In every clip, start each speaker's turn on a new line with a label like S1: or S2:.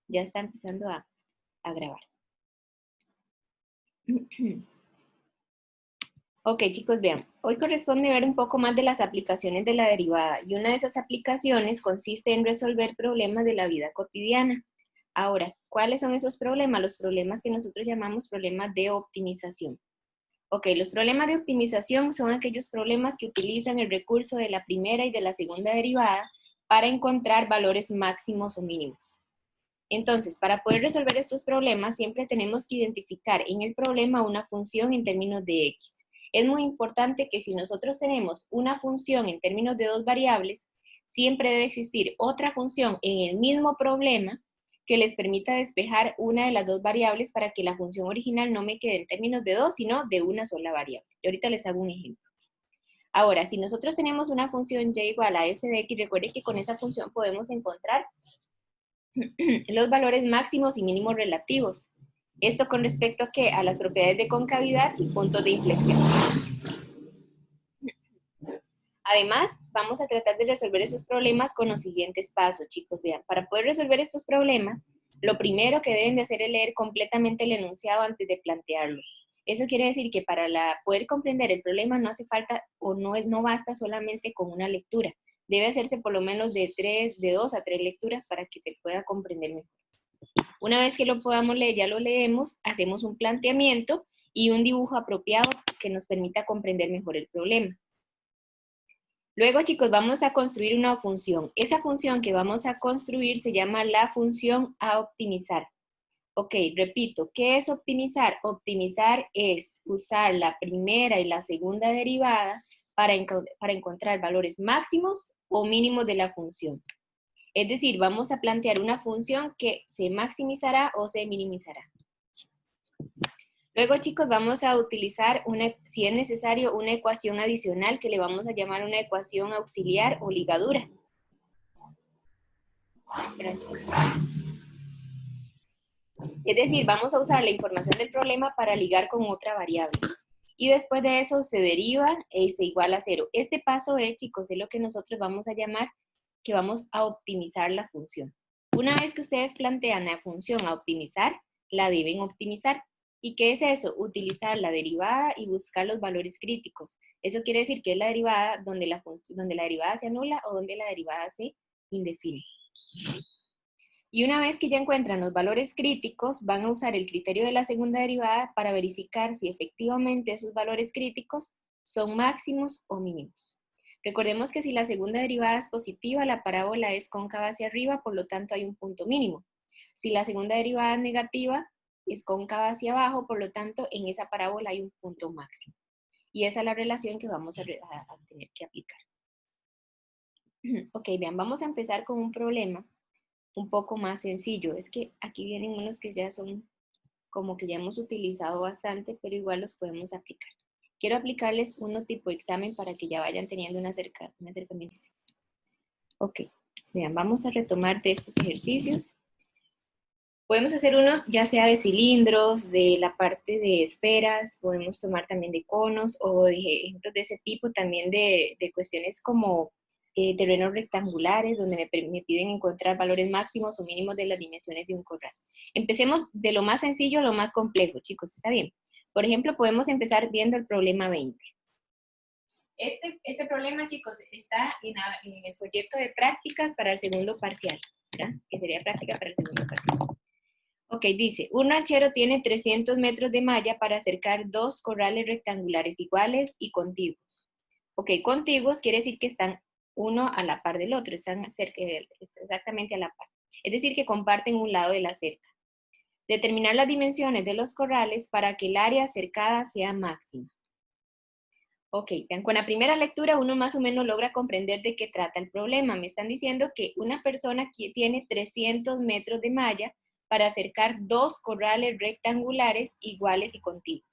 S1: Ya está empezando a grabar. Ok, chicos, vean. Hoy corresponde ver un poco más de las aplicaciones de la derivada. Y una de esas aplicaciones consiste en resolver problemas de la vida cotidiana. Ahora, ¿cuáles son esos problemas? Los problemas que nosotros llamamos problemas de optimización. Ok, los problemas de optimización son aquellos problemas que utilizan el recurso de la primera y de la segunda derivada para encontrar valores máximos o mínimos. Entonces, para poder resolver estos problemas, siempre tenemos que identificar en el problema una función en términos de x. Es muy importante que si nosotros tenemos una función en términos de dos variables, siempre debe existir otra función en el mismo problema que les permita despejar una de las dos variables para que la función original no me quede en términos de dos, sino de una sola variable. Y ahorita les hago un ejemplo. Ahora, si nosotros tenemos una función y igual a f de x, recuerden que con esa función podemos encontrar los valores máximos y mínimos relativos. Esto con respecto a, ¿qué? A las propiedades de concavidad y puntos de inflexión. Además, vamos a tratar de resolver esos problemas con los siguientes pasos, chicos. Vean, para poder resolver estos problemas, lo primero que deben de hacer es leer completamente el enunciado antes de plantearlo. Eso quiere decir que para poder comprender el problema no hace falta o no basta solamente con una lectura. Debe hacerse por lo menos de 2 a 3 lecturas para que se pueda comprender mejor. Una vez que lo podamos leer, ya lo leemos, hacemos un planteamiento y un dibujo apropiado que nos permita comprender mejor el problema. Luego, chicos, vamos a construir una función. Esa función que vamos a construir se llama la función a optimizar. Ok, repito, ¿qué es optimizar? Optimizar es usar la primera y la segunda derivada para encontrar valores máximos o mínimos de la función. Es decir, vamos a plantear una función que se maximizará o se minimizará. Luego, chicos, vamos a utilizar, si es necesario, una ecuación adicional que le vamos a llamar una ecuación auxiliar o ligadura. Es decir, vamos a usar la información del problema para ligar con otra variable. Y después de eso se deriva e se iguala a 0. Este paso es, chicos, es lo que nosotros vamos a llamar que vamos a optimizar la función. Una vez que ustedes plantean la función a optimizar, la deben optimizar. ¿Y qué es eso? Utilizar la derivada y buscar los valores críticos. Eso quiere decir que es la derivada donde la derivada se anula o donde la derivada se indefine. Y una vez que ya encuentran los valores críticos, van a usar el criterio de la segunda derivada para verificar si efectivamente esos valores críticos son máximos o mínimos. Recordemos que si la segunda derivada es positiva, la parábola es cóncava hacia arriba, por lo tanto hay un punto mínimo. Si la segunda derivada es negativa, es cóncava hacia abajo, por lo tanto en esa parábola hay un punto máximo. Y esa es la relación que vamos a tener que aplicar. Ok, vean, vamos a empezar con un problema un poco más sencillo. Es que aquí vienen unos que ya son como que ya hemos utilizado bastante, pero igual los podemos aplicar. Quiero aplicarles uno tipo examen para que ya vayan teniendo un acercamiento. Ok, vean, vamos a retomar de estos ejercicios. Podemos hacer unos ya sea de cilindros, de la parte de esferas, podemos tomar también de conos o de ejemplos de ese tipo, también de cuestiones como terrenos rectangulares, donde me piden encontrar valores máximos o mínimos de las dimensiones de un corral. Empecemos de lo más sencillo a lo más complejo, chicos, ¿está bien? Por ejemplo, podemos empezar viendo el problema 20. Este problema, chicos, está en el folleto de prácticas para el segundo parcial, ¿verdad? Que sería práctica para el segundo parcial. Ok, dice, un ranchero tiene 300 metros de malla para cercar 2 corrales rectangulares iguales y contiguos. Ok, contiguos quiere decir que están uno a la par del otro, están exactamente a la par. Es decir, que comparten un lado de la cerca. Determinar las dimensiones de los corrales para que el área cercada sea máxima. Ok, vean, con la primera lectura uno más o menos logra comprender de qué trata el problema. Me están diciendo que una persona que tiene 300 metros de malla para cercar 2 corrales rectangulares iguales y contiguos.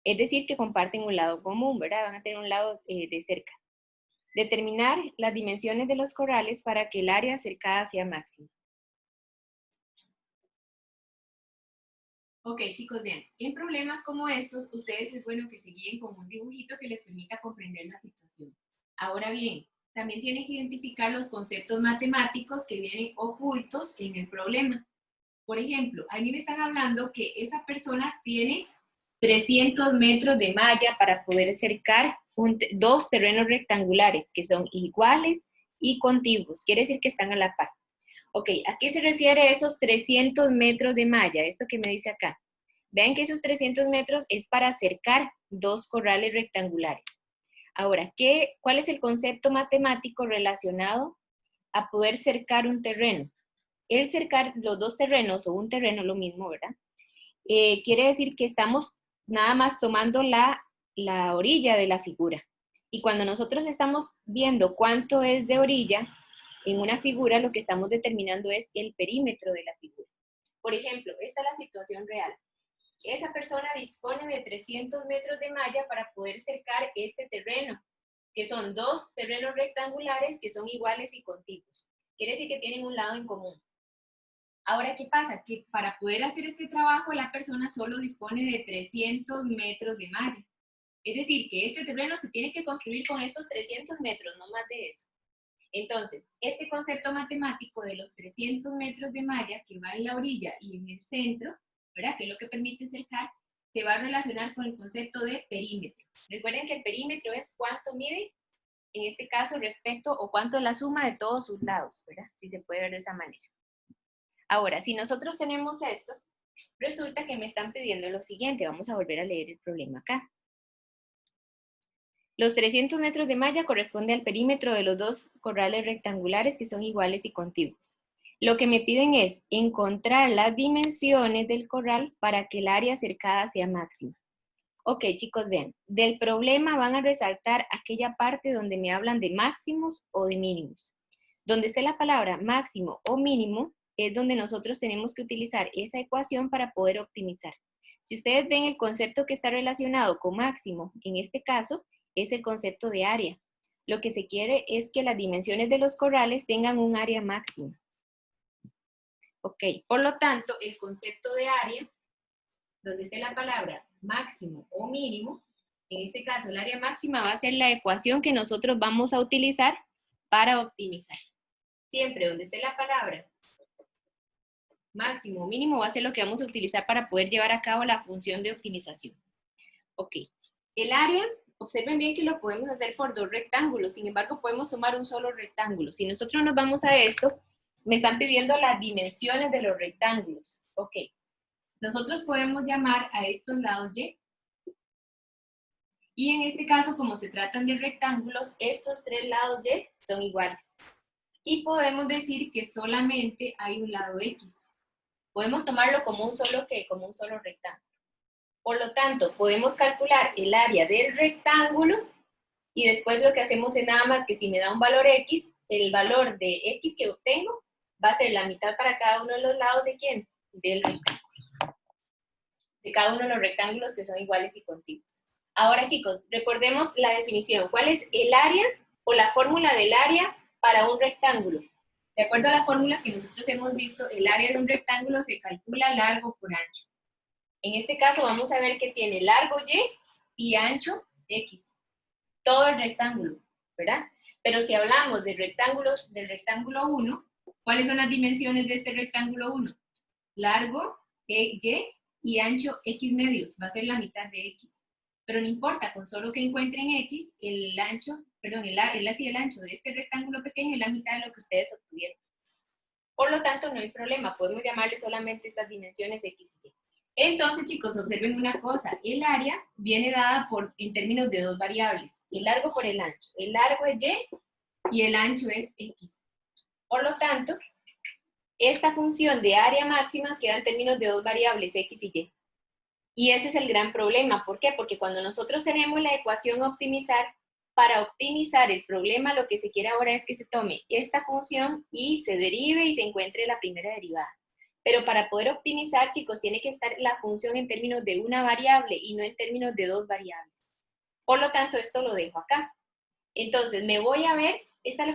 S1: Es decir, que comparten un lado común, ¿verdad? Van a tener un lado de cerca. Determinar las dimensiones de los corrales para que el área cercada sea máxima. Ok, chicos, bien. En problemas como estos, ustedes es bueno que se guíen con un dibujito que les permita comprender la situación. Ahora bien, también tienen que identificar los conceptos matemáticos que vienen ocultos en el problema. Por ejemplo, a mí me están hablando que esa persona tiene 300 metros de malla para poder cercar dos terrenos rectangulares que son iguales y contiguos. Quiere decir que están a la par. Ok, ¿a qué se refiere esos 300 metros de malla? Esto que me dice acá. Vean que esos 300 metros es para cercar dos corrales rectangulares. Ahora, ¿cuál es el concepto matemático relacionado a poder cercar un terreno? El cercar los dos terrenos o un terreno, lo mismo, ¿verdad? Quiere decir que estamos nada más tomando la orilla de la figura. Y cuando nosotros estamos viendo cuánto es de orilla en una figura, lo que estamos determinando es el perímetro de la figura. Por ejemplo, esta es la situación real. Esa persona dispone de 300 metros de malla para poder cercar este terreno, que son dos terrenos rectangulares que son iguales y contiguos. Quiere decir que tienen un lado en común. Ahora, ¿qué pasa? Que para poder hacer este trabajo, la persona solo dispone de 300 metros de malla. Es decir, que este terreno se tiene que construir con estos 300 metros, no más de eso. Entonces, este concepto matemático de los 300 metros de malla que va en la orilla y en el centro, ¿verdad? Que es lo que permite cercar, se va a relacionar con el concepto de perímetro. Recuerden que el perímetro es cuánto mide, en este caso, respecto o cuánto es la suma de todos sus lados, ¿verdad? Si se puede ver de esa manera. Ahora, si nosotros tenemos esto, resulta que me están pidiendo lo siguiente. Vamos a volver a leer el problema acá. Los 300 metros de malla corresponde al perímetro de los dos corrales rectangulares que son iguales y contiguos. Lo que me piden es encontrar las dimensiones del corral para que el área cercada sea máxima. Ok, chicos, vean, del problema van a resaltar aquella parte donde me hablan de máximos o de mínimos. Donde esté la palabra máximo o mínimo, es donde nosotros tenemos que utilizar esa ecuación para poder optimizar. Si ustedes ven el concepto que está relacionado con máximo, en este caso, es el concepto de área. Lo que se quiere es que las dimensiones de los corrales tengan un área máxima. Ok, por lo tanto, el concepto de área, donde esté la palabra máximo o mínimo, en este caso el área máxima va a ser la ecuación que nosotros vamos a utilizar para optimizar. Siempre donde esté la palabra máximo o mínimo va a ser lo que vamos a utilizar para poder llevar a cabo la función de optimización. Ok, el área, observen bien que lo podemos hacer por dos rectángulos, sin embargo podemos tomar un solo rectángulo. Si nosotros nos vamos a esto, me están pidiendo las dimensiones de los rectángulos. Ok, nosotros podemos llamar a estos lados Y. Y en este caso, como se tratan de rectángulos, estos tres lados Y son iguales. Y podemos decir que solamente hay un lado X. Podemos tomarlo como un solo rectángulo. Por lo tanto, podemos calcular el área del rectángulo y después lo que hacemos es nada más que si me da un valor X, el valor de X que obtengo va a ser la mitad para cada uno de los lados de ¿quién? Del rectángulo. De cada uno de los rectángulos que son iguales y contiguos. Ahora, chicos, recordemos la definición. ¿Cuál es el área o la fórmula del área para un rectángulo? De acuerdo a las fórmulas que nosotros hemos visto, el área de un rectángulo se calcula largo por ancho. En este caso vamos a ver que tiene largo Y y ancho X. Todo el rectángulo, ¿verdad? Pero si hablamos de rectángulos, del rectángulo 1, ¿cuáles son las dimensiones de este rectángulo 1? Largo Y y ancho X medios, va a ser la mitad de X. Pero no importa, con solo que encuentren X, el ancho de este rectángulo pequeño es la mitad de lo que ustedes obtuvieron. Por lo tanto, no hay problema, podemos llamarle solamente estas dimensiones X y Y. Entonces, chicos, observen una cosa, el área viene dada en términos de dos variables, el largo por el ancho. El largo es Y y el ancho es X. Por lo tanto, esta función de área máxima queda en términos de dos variables, X y Y. Y ese es el gran problema. ¿Por qué? Porque cuando nosotros tenemos la ecuación optimizar, para optimizar el problema lo que se quiere ahora es que se tome esta función y se derive y se encuentre la primera derivada. Pero para poder optimizar, chicos, tiene que estar la función en términos de una variable y no en términos de dos variables. Por lo tanto, esto lo dejo acá. Entonces, me voy a ver,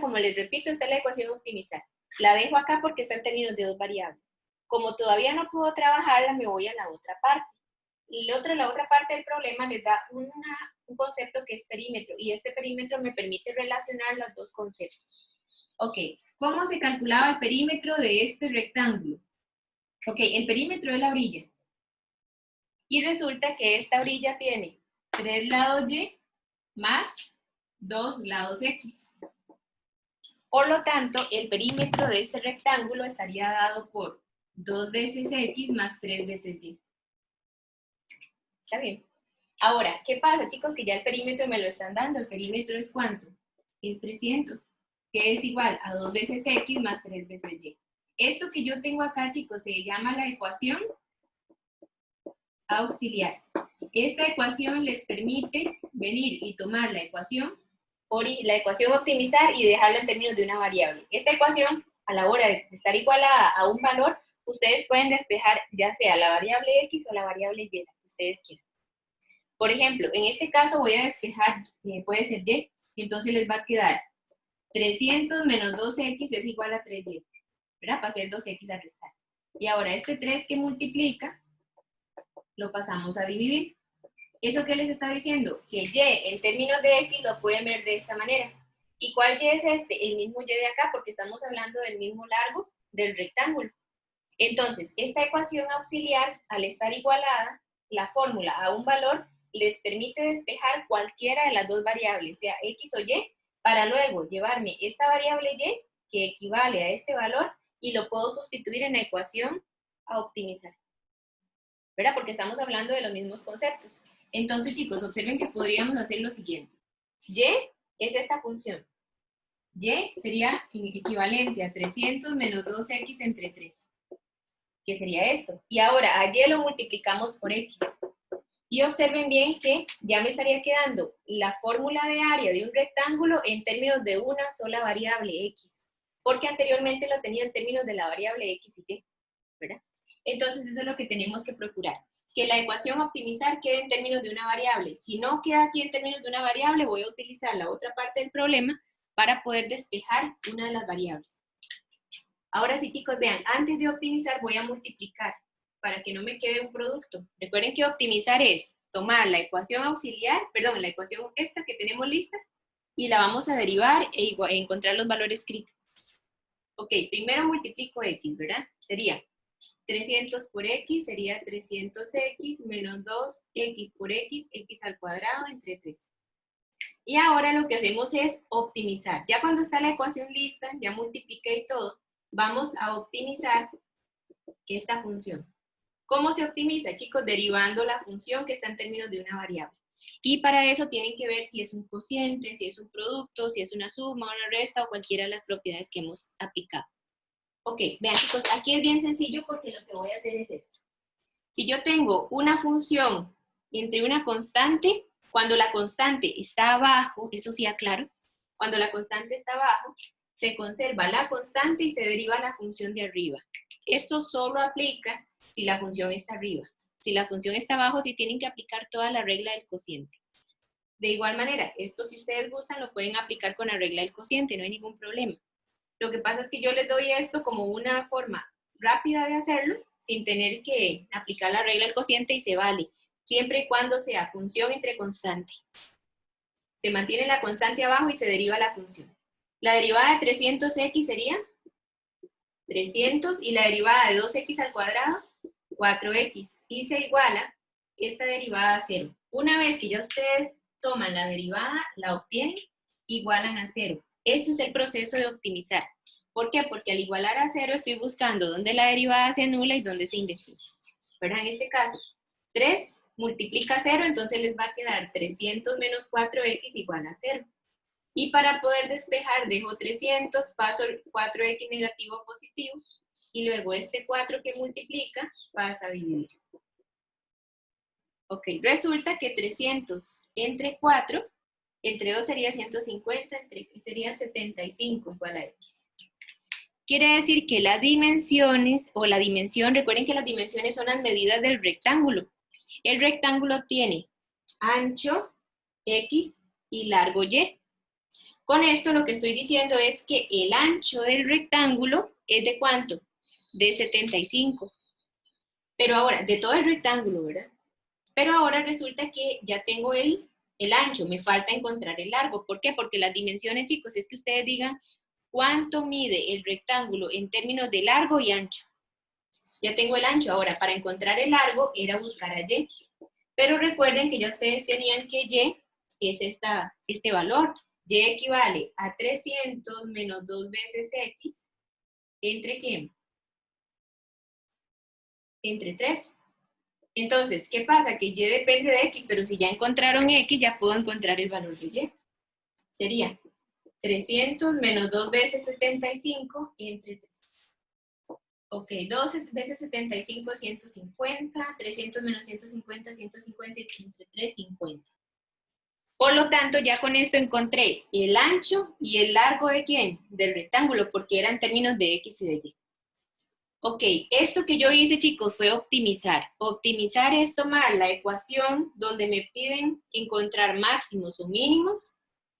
S1: como les repito, esta es la ecuación optimizar. La dejo acá porque está en términos de dos variables. Como todavía no puedo trabajarla, me voy a la otra parte. La otra parte del problema les da un concepto que es perímetro, y este perímetro me permite relacionar los dos conceptos. Ok, ¿cómo se calculaba el perímetro de este rectángulo? Ok, el perímetro es la orilla. Y resulta que esta orilla tiene 3 lados Y más 2 lados X. Por lo tanto, el perímetro de este rectángulo estaría dado por 2 veces X más 3 veces Y. ¿Está bien? Ahora, ¿qué pasa, chicos? Que ya el perímetro me lo están dando. ¿El perímetro es cuánto? Es 300, que es igual a 2 veces X más 3 veces Y. Esto que yo tengo acá, chicos, se llama la ecuación auxiliar. Esta ecuación les permite venir y tomar la ecuación optimizar y dejarla en términos de una variable. Esta ecuación, a la hora de estar igualada a un valor, ustedes pueden despejar ya sea la variable X o la variable Y, la que ustedes quieran. Por ejemplo, en este caso voy a despejar, puede ser Y, entonces les va a quedar 300 menos 2X es igual a 3Y, ¿verdad? Para hacer 2X a restar. Y ahora este 3 que multiplica, lo pasamos a dividir. ¿Eso qué les está diciendo? Que Y en términos de X lo pueden ver de esta manera. ¿Y cuál Y es este? El mismo Y de acá, porque estamos hablando del mismo largo del rectángulo. Entonces, esta ecuación auxiliar, al estar igualada, la fórmula a un valor les permite despejar cualquiera de las dos variables, sea X o Y, para luego llevarme esta variable Y, que equivale a este valor, y lo puedo sustituir en la ecuación a optimizar, ¿verdad? Porque estamos hablando de los mismos conceptos. Entonces, chicos, observen que podríamos hacer lo siguiente. Y es esta función. Y sería equivalente a 300 menos 2X entre 3. Que sería esto. Y ahora a Y lo multiplicamos por X. Y observen bien que ya me estaría quedando la fórmula de área de un rectángulo en términos de una sola variable X. Porque anteriormente lo tenía en términos de la variable X y Y, ¿verdad? Entonces eso es lo que tenemos que procurar. Que la ecuación optimizar quede en términos de una variable. Si no queda aquí en términos de una variable, voy a utilizar la otra parte del problema para poder despejar una de las variables. Ahora sí, chicos, vean, antes de optimizar voy a multiplicar para que no me quede un producto. Recuerden que optimizar es tomar la ecuación auxiliar, perdón, la ecuación esta que tenemos lista, y la vamos a derivar e encontrar los valores críticos. Ok, primero multiplico X, ¿verdad? Sería 300 por X sería 300X menos 2X por X, X al cuadrado entre 3. Y ahora lo que hacemos es optimizar. Ya cuando está la ecuación lista, ya multipliqué y todo, vamos a optimizar esta función. ¿Cómo se optimiza, chicos? Derivando la función que está en términos de una variable. Y para eso tienen que ver si es un cociente, si es un producto, si es una suma, una resta o cualquiera de las propiedades que hemos aplicado. Ok, vean, chicos, aquí es bien sencillo porque lo que voy a hacer es esto. Si yo tengo una función entre una constante, cuando la constante está abajo, eso sí aclaro, cuando la constante está abajo, se conserva la constante y se deriva la función de arriba. Esto solo aplica si la función está arriba. Si la función está abajo, sí tienen que aplicar toda la regla del cociente. De igual manera, esto si ustedes gustan lo pueden aplicar con la regla del cociente, no hay ningún problema. Lo que pasa es que yo les doy esto como una forma rápida de hacerlo, sin tener que aplicar la regla del cociente y se vale, siempre y cuando sea función entre constante. Se mantiene la constante abajo y se deriva la función. La derivada de 300x sería 300 y la derivada de 2x al cuadrado, 4x. Y se iguala esta derivada a 0. Una vez que ya ustedes toman la derivada, la obtienen, igualan a 0. Este es el proceso de optimizar. ¿Por qué? Porque al igualar a 0 estoy buscando dónde la derivada se anula y dónde se indefine. Pero en este caso, 3 multiplica 0, entonces les va a quedar 300 menos 4x igual a 0. Y para poder despejar, dejo 300, paso el 4x negativo a positivo, y luego este 4 que multiplica pasa a dividir. Ok, resulta que 300 entre 4, entre 2 sería 150, entre x sería 75 igual a x. Quiere decir que las dimensiones, o la dimensión, recuerden que las dimensiones son las medidas del rectángulo. El rectángulo tiene ancho x y largo y. Con esto lo que estoy diciendo es que el ancho del rectángulo es ¿de cuánto? De 75. Pero ahora, de todo el rectángulo, ¿verdad? Pero ahora resulta que ya tengo el ancho, me falta encontrar el largo. ¿Por qué? Porque las dimensiones, chicos, es que ustedes digan cuánto mide el rectángulo en términos de largo y ancho. Ya tengo el ancho. Ahora, para encontrar el largo era buscar a y. Pero recuerden que ya ustedes tenían que y es este valor. Y equivale a 300 menos 2 veces x. ¿Entre quién? Entre 3. Entonces, ¿qué pasa? Que y depende de x, pero si ya encontraron x, ya puedo encontrar el valor de y. Sería 300 menos 2 veces 75 entre 3. Ok, 2 veces 75, 150. 300 menos 150, 150 entre 3, 50. Por lo tanto, ya con esto encontré el ancho y el largo de ¿quién? Del rectángulo, porque eran términos de x y de y. Ok, esto que yo hice, chicos, fue optimizar. Optimizar es tomar la ecuación donde me piden encontrar máximos o mínimos.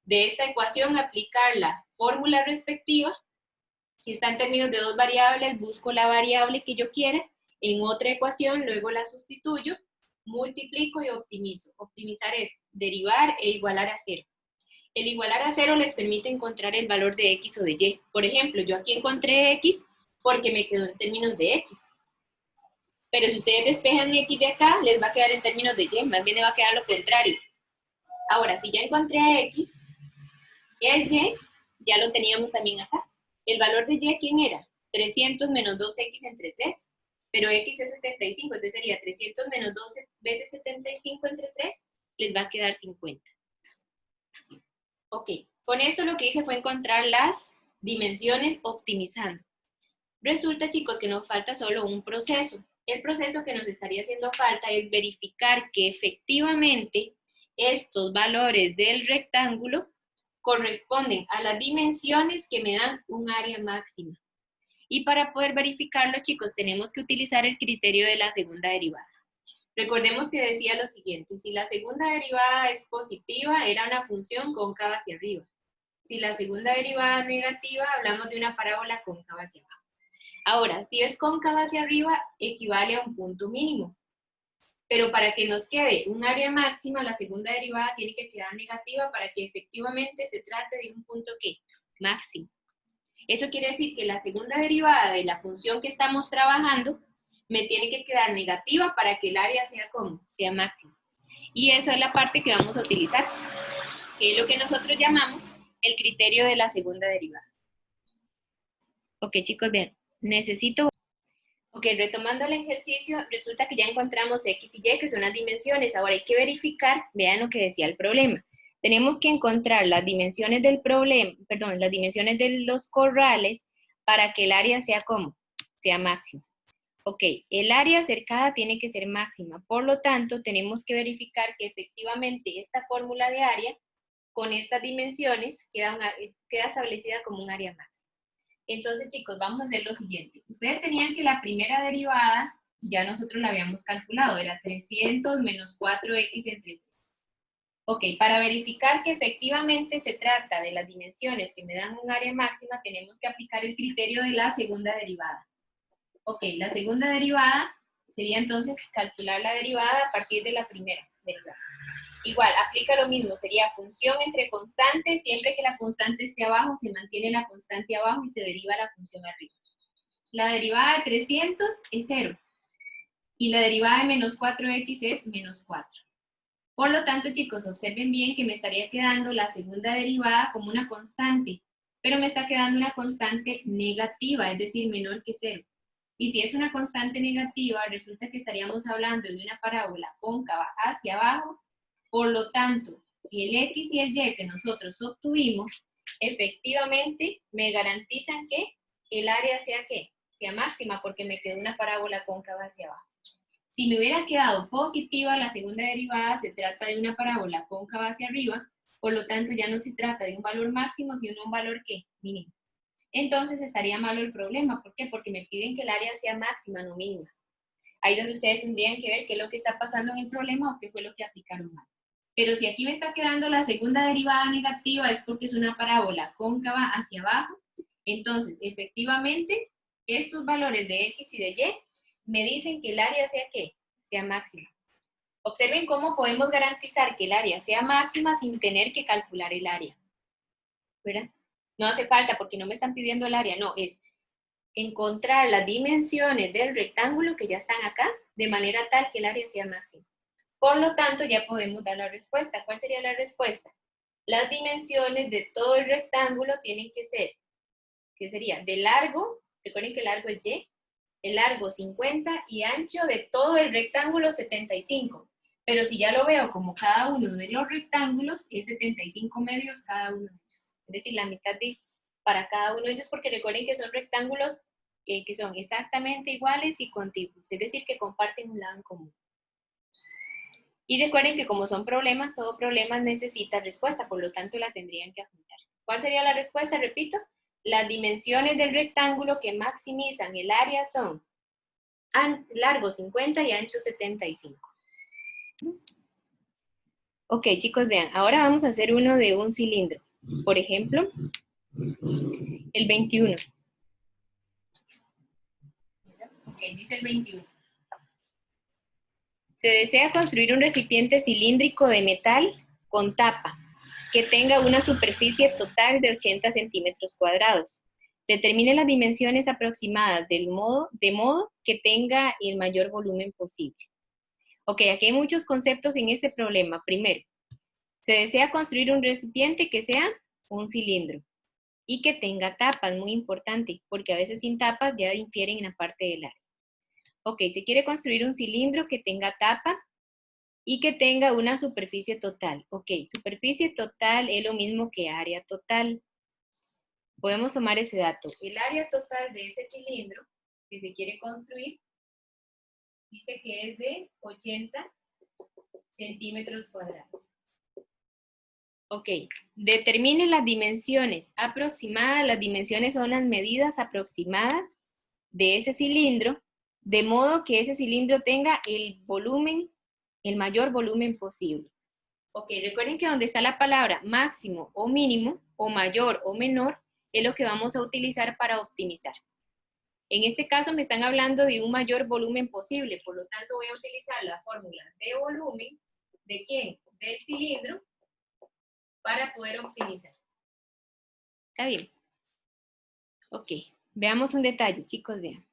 S1: De esta ecuación, aplicar la fórmula respectiva. Si está en términos de dos variables, busco la variable que yo quiera. En otra ecuación, luego la sustituyo, multiplico y optimizo. Optimizar es derivar e igualar a cero. El igualar a cero les permite encontrar el valor de x o de y. Por ejemplo, yo aquí encontré x porque me quedó en términos de x. Pero si ustedes despejan x de acá, les va a quedar en términos de y, más bien le va a quedar lo contrario. Ahora, si ya encontré a x, el y ya lo teníamos también acá. El valor de y, ¿quién era? 300 menos 2x entre 3, pero x es 75, entonces sería 300 menos 12 veces 75 entre 3, les va a quedar 50. Ok, con esto lo que hice fue encontrar las dimensiones optimizando. Resulta, chicos, que nos falta solo un proceso. El proceso que nos estaría haciendo falta es verificar que efectivamente estos valores del rectángulo corresponden a las dimensiones que me dan un área máxima. Y para poder verificarlo, chicos, tenemos que utilizar el criterio de la segunda derivada. Recordemos que decía lo siguiente: si la segunda derivada es positiva, era una función cóncava hacia arriba. Si la segunda derivada es negativa, hablamos de una parábola cóncava hacia abajo. Ahora, si es cóncava hacia arriba, equivale a un punto mínimo. Pero para que nos quede un área máxima, la segunda derivada tiene que quedar negativa para que efectivamente se trate de un punto ¿qué? Máximo. Eso quiere decir que la segunda derivada de la función que estamos trabajando me tiene que quedar negativa para que el área sea ¿cómo? Sea máxima. Y esa es la parte que vamos a utilizar, que es lo que nosotros llamamos el criterio de la segunda derivada. Ok, chicos, vean, necesito... Ok, retomando el ejercicio, resulta que ya encontramos x y y, que son las dimensiones. Ahora hay que verificar, vean lo que decía el problema. Tenemos que encontrar las dimensiones del problema, perdón, las dimensiones de los corrales para que el área sea ¿cómo? Sea máxima. Ok, el área cercada tiene que ser máxima, por lo tanto, tenemos que verificar que efectivamente esta fórmula de área, con estas dimensiones, queda establecida como un área máxima. Entonces, chicos, vamos a hacer lo siguiente. Ustedes tenían que la primera derivada, ya nosotros la habíamos calculado, era 300 menos 4x entre 3. Ok, para verificar que efectivamente se trata de las dimensiones que me dan un área máxima, tenemos que aplicar el criterio de la segunda derivada. Ok, la segunda derivada sería entonces calcular la derivada a partir de la primera derivada. Igual, aplica lo mismo, sería función entre constantes, siempre que la constante esté abajo, se mantiene la constante abajo y se deriva la función arriba. La derivada de 300 es 0, y la derivada de menos 4x es menos 4. Por lo tanto, chicos, observen bien que me estaría quedando la segunda derivada como una constante, pero me está quedando una constante negativa, es decir, menor que 0. Y si es una constante negativa, resulta que estaríamos hablando de una parábola cóncava hacia abajo. Por lo tanto, el x y el y que nosotros obtuvimos, efectivamente me garantizan que el área sea ¿qué? Sea máxima, porque me quedó una parábola cóncava hacia abajo. Si me hubiera quedado positiva la segunda derivada, se trata de una parábola cóncava hacia arriba, por lo tanto ya no se trata de un valor máximo, sino un valor ¿qué? Mínimo. Entonces estaría malo el problema. ¿Por qué? Porque me piden que el área sea máxima, no mínima. Ahí es donde ustedes tendrían que ver qué es lo que está pasando en el problema o qué fue lo que aplicaron mal. Pero si aquí me está quedando la segunda derivada negativa, es porque es una parábola cóncava hacia abajo. Entonces, efectivamente, estos valores de x y de y me dicen que el área sea ¿qué? Sea máxima. Observen cómo podemos garantizar que el área sea máxima sin tener que calcular el área, ¿verdad? No hace falta porque no me están pidiendo el área, no, es encontrar las dimensiones del rectángulo que ya están acá, de manera tal que el área sea máxima. Por lo tanto, ya podemos dar la respuesta. ¿Cuál sería la respuesta? Las dimensiones de todo el rectángulo tienen que ser, ¿qué sería? De largo, recuerden que el largo es Y, el largo 50 y ancho de todo el rectángulo 75. Pero si ya lo veo como cada uno de los rectángulos, es 75 medios cada uno de ellos. Es decir, la mitad para cada uno de ellos, porque recuerden que son rectángulos que son exactamente iguales y contiguos. Es decir, que comparten un lado en común. Y recuerden que como son problemas, todo problema necesita respuesta, por lo tanto la tendrían que adjuntar. ¿Cuál sería la respuesta? Repito, las dimensiones del rectángulo que maximizan el área son largo 50 y ancho 75. Ok, chicos, vean, ahora vamos a hacer uno de un cilindro. Por ejemplo, el 21. Ok, dice el 21. Se desea construir un recipiente cilíndrico de metal con tapa que tenga una superficie total de 80 centímetros cuadrados. Determine las dimensiones aproximadas de modo que tenga el mayor volumen posible. Ok, aquí hay muchos conceptos en este problema. Primero, se desea construir un recipiente que sea un cilindro y que tenga tapas, muy importante, porque a veces sin tapas ya infieren en la parte del área. Ok, se quiere construir un cilindro que tenga tapa y que tenga una superficie total. Ok, superficie total es lo mismo que área total. Podemos tomar ese dato. El área total de ese cilindro que se quiere construir dice que es de 80 centímetros cuadrados. Ok, determine las dimensiones aproximadas. Las dimensiones son las medidas aproximadas de ese cilindro, de modo que ese cilindro tenga el volumen, el mayor volumen posible. Ok, recuerden que donde está la palabra máximo o mínimo, o mayor o menor, es lo que vamos a utilizar para optimizar. En este caso me están hablando de un mayor volumen posible, por lo tanto voy a utilizar la fórmula de volumen, ¿de quién? Del cilindro, para poder optimizar. ¿Está bien? Ok, veamos un detalle, chicos, vean.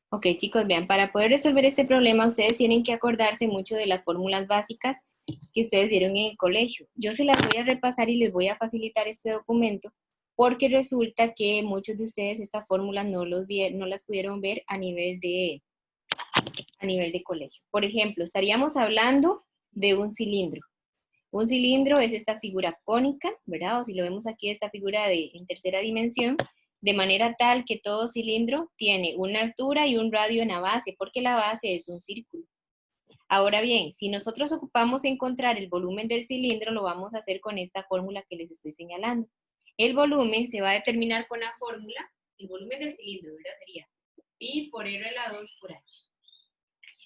S1: Ok, chicos, vean, para poder resolver este problema, ustedes tienen que acordarse mucho de las fórmulas básicas que ustedes vieron en el colegio. Yo se las voy a repasar y les voy a facilitar este documento, porque resulta que muchos de ustedes estas fórmulas no las pudieron ver a nivel de colegio. Por ejemplo, estaríamos hablando de un cilindro. Un cilindro es esta figura cónica, ¿verdad? O si lo vemos aquí, esta figura en tercera dimensión, de manera tal que todo cilindro tiene una altura y un radio en la base, porque la base es un círculo. Ahora bien, si nosotros ocupamos encontrar el volumen del cilindro, lo vamos a hacer con esta fórmula que les estoy señalando. El volumen se va a determinar con la fórmula, el volumen del cilindro, ¿verdad? Sería pi por r a la 2 por h.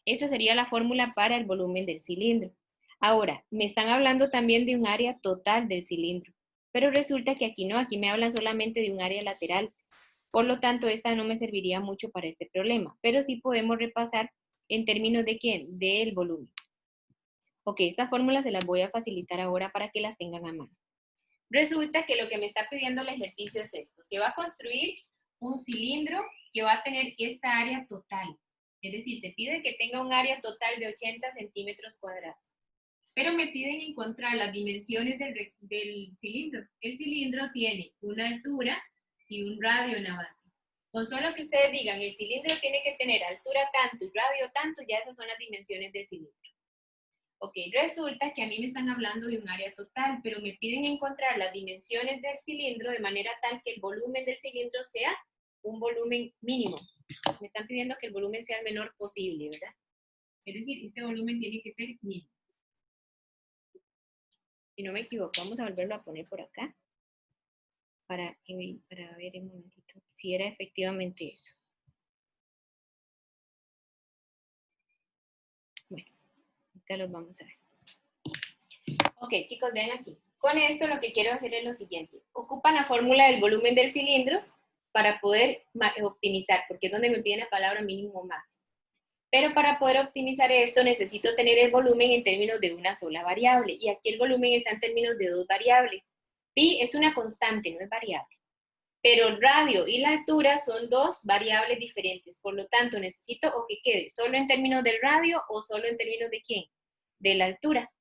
S1: Esa sería la fórmula para el volumen del cilindro. Ahora, me están hablando también de un área total del cilindro, pero resulta que aquí no, aquí me hablan solamente de un área lateral. Por lo tanto, esta no me serviría mucho para este problema, pero sí podemos repasar en términos de ¿quién? Del volumen. Ok, esta fórmula se las voy a facilitar ahora para que las tengan a mano. Resulta que lo que me está pidiendo el ejercicio es esto. Se va a construir un cilindro que va a tener esta área total. Es decir, se pide que tenga un área total de 80 centímetros cuadrados. Pero me piden encontrar las dimensiones del cilindro. El cilindro tiene una altura y un radio en la base. Con solo que ustedes digan, el cilindro tiene que tener altura tanto y radio tanto, ya esas son las dimensiones del cilindro. Ok, resulta que a mí me están hablando de un área total, pero me piden encontrar las dimensiones del cilindro de manera tal que el volumen del cilindro sea un volumen mínimo. Me están pidiendo que el volumen sea el menor posible, ¿verdad? Es decir, este volumen tiene que ser mínimo. Si no me equivoco, vamos a volverlo a poner por acá para ver un momentito si era efectivamente eso. Bueno, ahorita los vamos a ver. Ok, chicos, ven aquí. Con esto lo que quiero hacer es lo siguiente. Ocupan la fórmula del volumen del cilindro para poder optimizar, porque es donde me piden la palabra mínimo o máximo. Pero para poder optimizar esto necesito tener el volumen en términos de una sola variable. Y aquí el volumen está en términos de dos variables. Pi es una constante, no es variable. Pero el radio y la altura son dos variables diferentes. Por lo tanto, necesito o que quede solo en términos del radio o solo en términos de ¿quién? De la altura.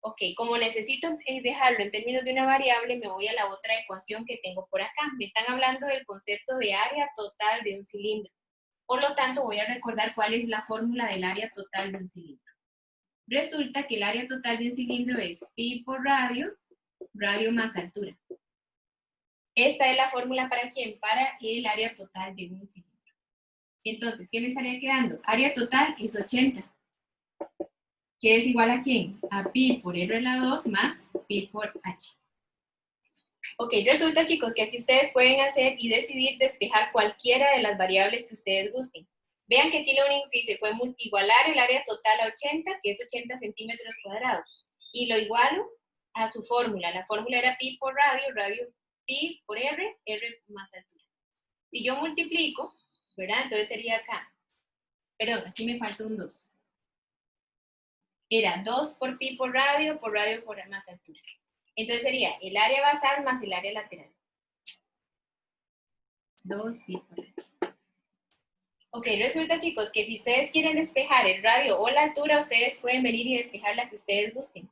S1: Ok, como necesito dejarlo en términos de una variable, me voy a la otra ecuación que tengo por acá. Me están hablando del concepto de área total de un cilindro. Por lo tanto, voy a recordar cuál es la fórmula del área total de un cilindro. Resulta que el área total de un cilindro es pi por radio, radio más altura. Esta es la fórmula para ¿quién? Para el área total de un cilindro. Entonces, ¿qué me estaría quedando? Área total es 80. ¿Qué es igual a quién? A pi por r a la 2 más pi por h. Ok, resulta, chicos, que aquí ustedes pueden hacer y decidir despejar cualquiera de las variables que ustedes gusten. Vean que aquí lo único que hice fue igualar el área total a 80, que es 80 centímetros cuadrados. Y lo igualo a su fórmula. La fórmula era pi por radio, radio pi por r, r más altura. Si yo multiplico, ¿verdad? Entonces sería acá. Perdón, aquí me falta un 2. Era 2 por pi por radio por más altura. Entonces sería el área basal más el área lateral. 2 pi por h. Ok, resulta, chicos, que si ustedes quieren despejar el radio o la altura, ustedes pueden venir y despejar la que ustedes gusten,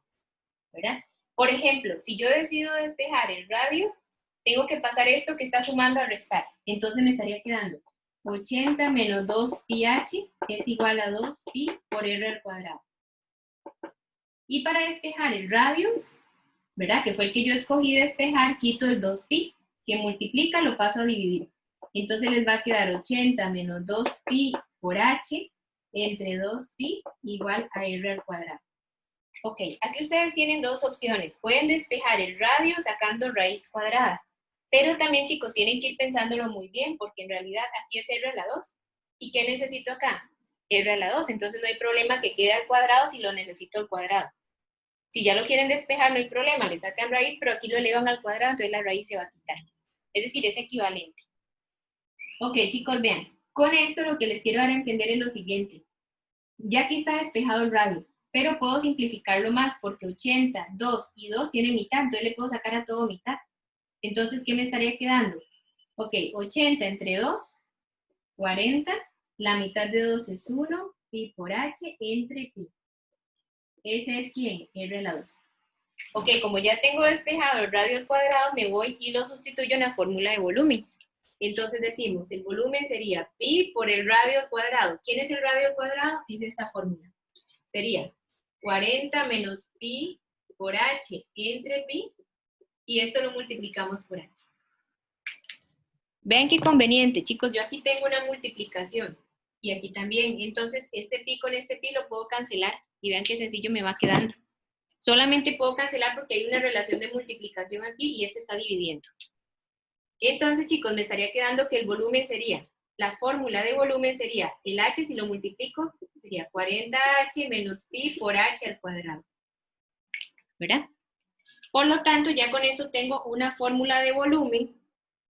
S1: ¿verdad? Por ejemplo, si yo decido despejar el radio, tengo que pasar esto que está sumando a restar. Entonces me estaría quedando 80 menos 2 pi h es igual a 2 pi por r al cuadrado. Y para despejar el radio, ¿verdad? Que fue el que yo escogí despejar, quito el 2 pi, que multiplica, lo paso a dividir. Entonces les va a quedar 80 menos 2 pi por h entre 2 pi igual a r al cuadrado. Ok, aquí ustedes tienen dos opciones. Pueden despejar el radio sacando raíz cuadrada. Pero también, chicos, tienen que ir pensándolo muy bien, porque en realidad aquí es r a la 2. ¿Y qué necesito acá? R a la 2. Entonces no hay problema que quede al cuadrado si lo necesito al cuadrado. Si ya lo quieren despejar, no hay problema, le sacan raíz, pero aquí lo elevan al cuadrado, entonces la raíz se va a quitar. Es decir, es equivalente. Ok, chicos, vean. Con esto lo que les quiero dar a entender es lo siguiente. Ya aquí está despejado el radio, pero puedo simplificarlo más porque 80, 2 y 2 tienen mitad, entonces le puedo sacar a todo mitad. Entonces, ¿qué me estaría quedando? Ok, 80 entre 2, 40, la mitad de 2 es 1, pi por h entre pi. ¿Ese es quién? R a la 2. Ok, como ya tengo despejado el radio al cuadrado, me voy y lo sustituyo en la fórmula de volumen. Entonces decimos, el volumen sería pi por el radio al cuadrado. ¿Quién es el radio al cuadrado? Es esta fórmula. Sería 40 menos pi por h entre pi, y esto lo multiplicamos por h. Vean qué conveniente, chicos, yo aquí tengo una multiplicación, y aquí también. Entonces, este pi con este pi lo puedo cancelar, y vean qué sencillo me va quedando. Solamente puedo cancelar porque hay una relación de multiplicación aquí y este está dividiendo. Entonces, chicos, me estaría quedando que el volumen sería, la fórmula de volumen sería, el h si lo multiplico, sería 40h menos pi por h al cuadrado. ¿Verdad? Por lo tanto, ya con eso tengo una fórmula de volumen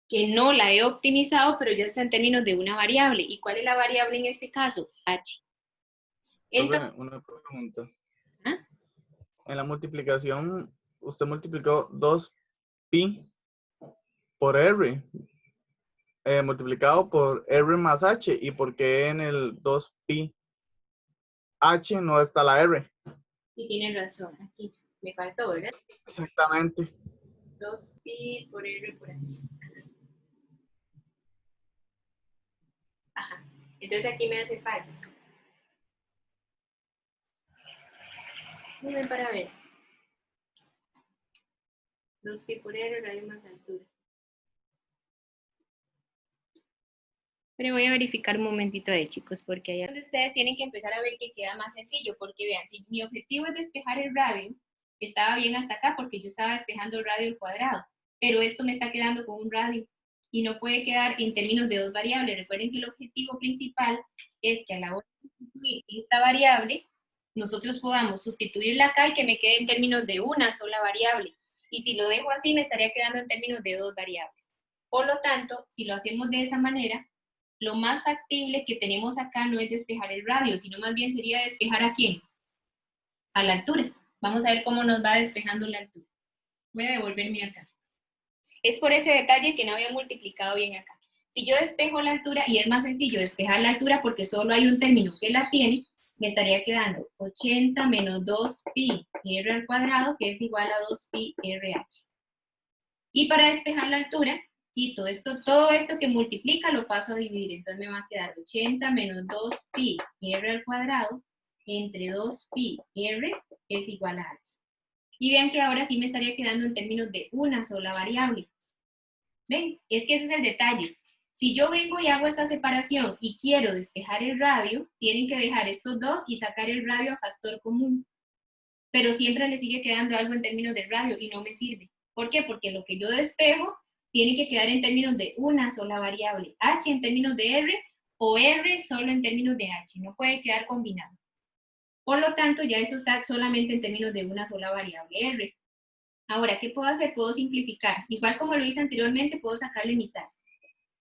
S1: que no la he optimizado, pero ya está en términos de una variable. ¿Y cuál es la variable en este caso? H.
S2: Entonces, una pregunta.
S1: ¿Ah?
S2: En la multiplicación, usted multiplicó 2 pi por r, multiplicado por r más h. ¿Y por qué en el 2 pi h no está la r?
S1: Y tienen razón, aquí me faltó, ¿verdad?
S2: Exactamente.
S1: 2 pi por r por h. Ajá. Entonces aquí me hace falta. Dime para ver. 2 pi por r, radio más altura. Pero voy a verificar un momentito ahí, chicos, porque ahí es donde ustedes tienen que empezar a ver que queda más sencillo, porque vean, si mi objetivo es despejar el radio, estaba bien hasta acá porque yo estaba despejando el radio al cuadrado, pero esto me está quedando con un radio y no puede quedar en términos de dos variables. Recuerden que el objetivo principal es que a la hora de sustituir esta variable, nosotros podamos sustituirla acá y que me quede en términos de una sola variable. Y si lo dejo así, me estaría quedando en términos de dos variables. Por lo tanto, si lo hacemos de esa manera, lo más factible que tenemos acá no es despejar el radio, sino más bien sería despejar ¿a quién? A la altura. Vamos a ver cómo nos va despejando la altura. Voy a devolverme acá. Es por ese detalle que no había multiplicado bien acá. Si yo despejo la altura, y es más sencillo despejar la altura porque solo hay un término que la tiene, me estaría quedando 80 menos 2pi r al cuadrado, que es igual a 2pi rh. Y para despejar la altura, quito esto, todo esto que multiplica lo paso a dividir. Entonces me va a quedar 80 menos 2pi r al cuadrado entre 2pi r es igual a h. Y vean que ahora sí me estaría quedando en términos de una sola variable. ¿Ven? Es que ese es el detalle. Si yo vengo y hago esta separación y quiero despejar el radio, tienen que dejar estos dos y sacar el radio a factor común. Pero siempre le sigue quedando algo en términos de radio y no me sirve. ¿Por qué? Porque lo que yo despejo tiene que quedar en términos de una sola variable. H en términos de R o R solo en términos de H. No puede quedar combinado. Por lo tanto, ya eso está solamente en términos de una sola variable R. Ahora, ¿qué puedo hacer? Puedo simplificar. Igual como lo hice anteriormente, puedo sacarle mitad.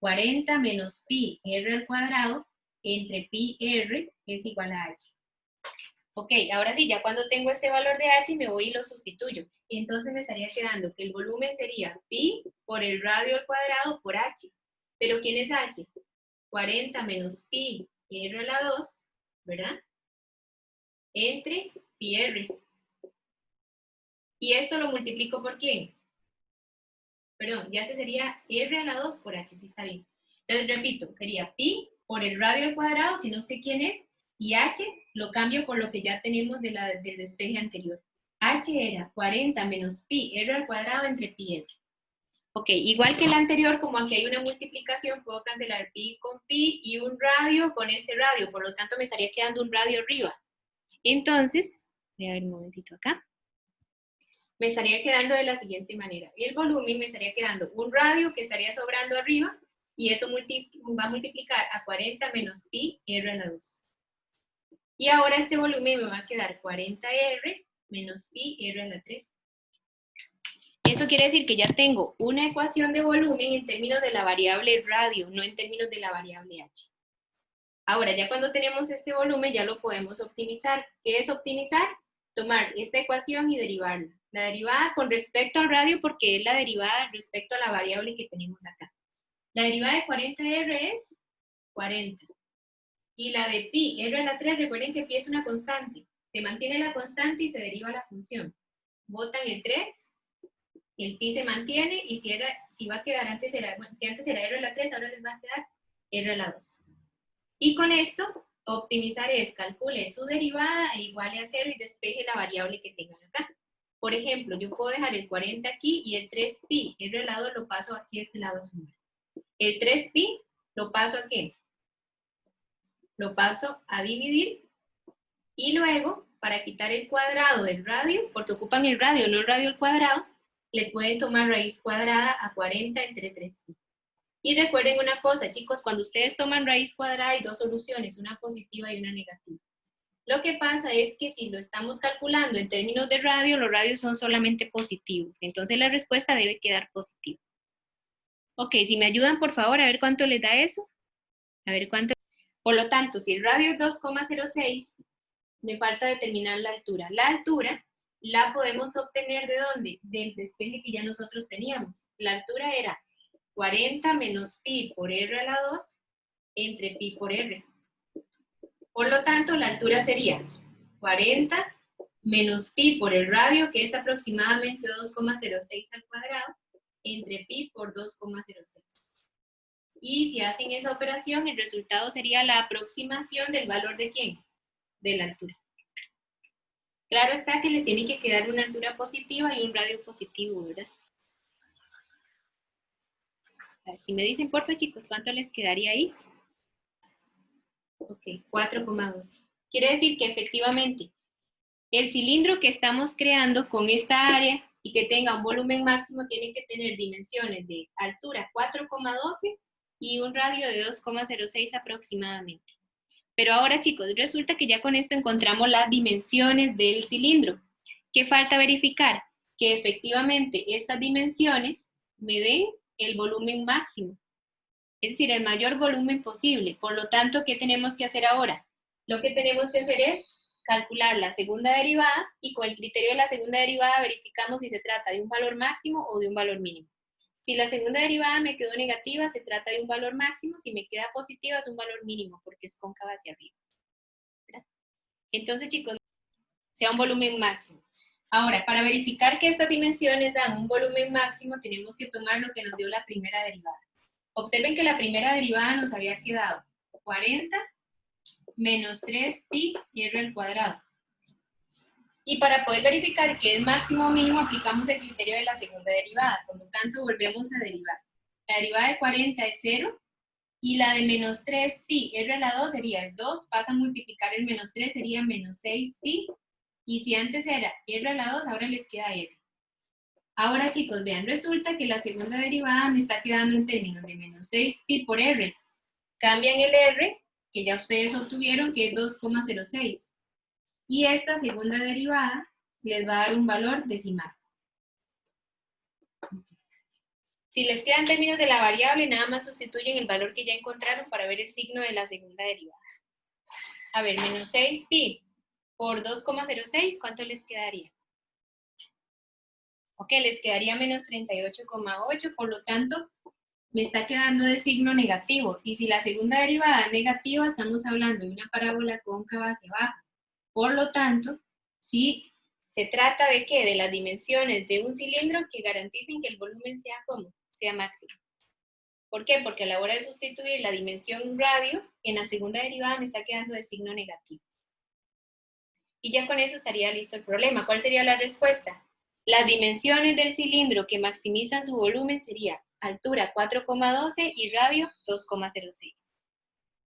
S1: 40 menos pi r al cuadrado entre pi r es igual a h. Ok, ahora sí, ya cuando tengo este valor de h, me voy y lo sustituyo. Y entonces me estaría quedando que el volumen sería pi por el radio al cuadrado por h. ¿Pero quién es h? 40 menos pi r a la 2, ¿verdad? Entre pi r. Y esto lo multiplico por ¿quién? Perdón, ya este sería r a la 2 por h, sí está bien. Entonces repito, sería pi por el radio al cuadrado, que no sé quién es, y h lo cambio por lo que ya tenemos del despeje anterior. H era 40 menos pi r al cuadrado entre pi r. Ok, igual que el anterior, como aquí hay una multiplicación, puedo cancelar pi con pi y un radio con este radio, por lo tanto me estaría quedando un radio arriba. Entonces, voy a ver un momentito acá. Me estaría quedando de la siguiente manera. El volumen me estaría quedando un radio que estaría sobrando arriba y eso va a multiplicar a 40 menos pi r a la 2. Y ahora este volumen me va a quedar 40r menos pi r a la 3. Eso quiere decir que ya tengo una ecuación de volumen en términos de la variable radio, no en términos de la variable h. Ahora, ya cuando tenemos este volumen, ya lo podemos optimizar. ¿Qué es optimizar? Tomar esta ecuación y derivarla. La derivada con respecto al radio, porque es la derivada respecto a la variable que tenemos acá. La derivada de 40r es 40. Y la de pi r a la 3, recuerden que pi es una constante. Se mantiene la constante y se deriva la función. Botan el 3, el pi se mantiene, y si va a quedar antes era, bueno, si antes era r a la 3, ahora les va a quedar r a la 2. Y con esto, optimizar es calcule su derivada e iguale a 0 y despeje la variable que tengan acá. Por ejemplo, yo puedo dejar el 40 aquí y el 3pi r al lado lo paso aquí a este lado sumar. El 3pi lo paso a ¿qué? Lo paso a dividir y luego, para quitar el cuadrado del radio, porque ocupan el radio, no el radio al cuadrado, le pueden tomar raíz cuadrada a 40 entre 3pi. Y recuerden una cosa, chicos, cuando ustedes toman raíz cuadrada hay dos soluciones, una positiva y una negativa. Lo que pasa es que si lo estamos calculando en términos de radio, los radios son solamente positivos. Entonces la respuesta debe quedar positiva. Ok, si me ayudan por favor a ver cuánto les da eso. A ver cuánto. Por lo tanto, si el radio es 2,06, me falta determinar la altura. La altura la podemos obtener ¿de dónde? Del despeje que ya nosotros teníamos. La altura era 40 menos pi por r a la 2 entre pi por r. Por lo tanto, la altura sería 40 menos pi por el radio, que es aproximadamente 2,06 al cuadrado, entre pi por 2,06. Y si hacen esa operación, el resultado sería la aproximación del valor ¿de quién? De la altura. Claro está que les tiene que quedar una altura positiva y un radio positivo, ¿verdad? A ver, si me dicen, porfa, chicos, ¿cuánto les quedaría ahí? Ok, 4,12. Quiere decir que efectivamente el cilindro que estamos creando con esta área y que tenga un volumen máximo tiene que tener dimensiones de altura 4,12 y un radio de 2,06 aproximadamente. Pero ahora, chicos, resulta que ya con esto encontramos las dimensiones del cilindro. ¿Qué falta verificar? Que efectivamente estas dimensiones me den el volumen máximo. Es decir, el mayor volumen posible. Por lo tanto, ¿qué tenemos que hacer ahora? Lo que tenemos que hacer es calcular la segunda derivada y con el criterio de la segunda derivada verificamos si se trata de un valor máximo o de un valor mínimo. Si la segunda derivada me quedó negativa, se trata de un valor máximo. Si me queda positiva, es un valor mínimo porque es cóncava hacia arriba. ¿Verdad? Entonces, chicos, sea un volumen máximo. Ahora, para verificar que estas dimensiones dan un volumen máximo, tenemos que tomar lo que nos dio la primera derivada. Observen que la primera derivada nos había quedado 40 menos 3pi r al cuadrado. Y para poder verificar que es máximo o mínimo, aplicamos el criterio de la segunda derivada. Por lo tanto, volvemos a derivar. La derivada de 40 es 0 y la de menos 3pi r a la 2 sería el 2, pasa a multiplicar el menos 3, sería menos 6pi. Y si antes era r a la 2, ahora les queda r. Ahora, chicos, vean, resulta que la segunda derivada me está quedando en términos de menos 6pi por r. Cambian el r, que ya ustedes obtuvieron, que es 2,06. Y esta segunda derivada les va a dar un valor decimal. Si les quedan términos de la variable, nada más sustituyen el valor que ya encontraron para ver el signo de la segunda derivada. A ver, menos 6pi por 2,06, ¿cuánto les quedaría? Ok, les quedaría menos 38,8, por lo tanto, me está quedando de signo negativo. Y si la segunda derivada es negativa, estamos hablando de una parábola cóncava hacia abajo. Por lo tanto, si se trata de ¿qué? De las dimensiones de un cilindro que garanticen que el volumen sea ¿cómo? Sea máximo. ¿Por qué? Porque a la hora de sustituir la dimensión radio, en la segunda derivada me está quedando de signo negativo. Y ya con eso estaría listo el problema. ¿Cuál sería la respuesta? Las dimensiones del cilindro que maximizan su volumen sería altura 4,12 y radio 2,06.